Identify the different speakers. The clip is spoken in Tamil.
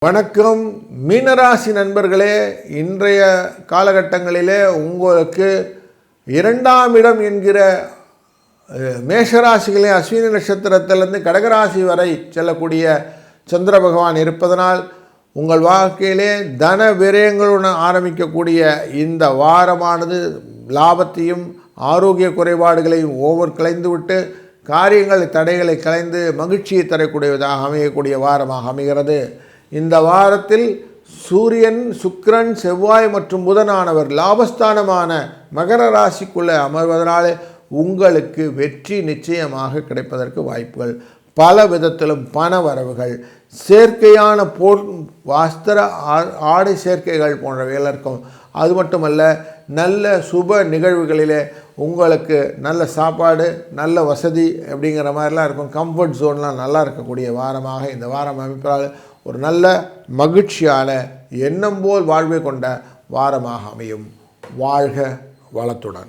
Speaker 1: வணக்கம் மீனராசி நண்பர்களே, இன்றைய காலகட்டங்களிலே உங்களுக்கு 2ஆம் இடம் என்கிற மேஷராசிகளே அஸ்வினி நட்சத்திரத்திலிருந்து கடகராசி வரை செல்லக்கூடிய சந்திர பகவான் இருப்பதனால் உங்கள் வாழ்க்கையிலே தன விரயங்களுடன் ஆரம்பிக்கக்கூடிய இந்த வாரமானது லாபத்தையும் ஆரோக்கிய குறைபாடுகளையும் களைந்துவிட்டு காரியங்கள் தடைகளை களைந்து மகிழ்ச்சியை தரக்கூடியதாக அமையக்கூடிய வாரமாக அமைகிறது. இந்த வாரத்தில் சூரியன், சுக்கிரன், செவ்வாய் மற்றும் புதனானவர் லாபஸ்தானமான மகர ராசிக்குள்ளே அமர்வதனாலே உங்களுக்கு வெற்றி நிச்சயமாக கிடைப்பதற்கு வாய்ப்புகள், பல விதத்திலும் பண வரவுகள், செயற்கையான வஸ்திர ஆடை சேர்க்கைகள் போன்றவைகள் இருக்கும். அது மட்டுமல்ல, நல்ல சுப நிகழ்வுகளிலே உங்களுக்கு நல்ல சாப்பாடு, நல்ல வசதி அப்படிங்கிற மாதிரிலாம் இருக்கும். கம்ஃபர்ட் ஜோன்லாம் நல்லா இருக்கக்கூடிய வாரமாக இந்த வாரம் அமைப்பதால் ஒரு நல்ல மகிழ்ச்சியான எண்ணம் போல் வாழ்வை கொண்ட வாரமாக அமையும். வாழ்க வளத்துடன்.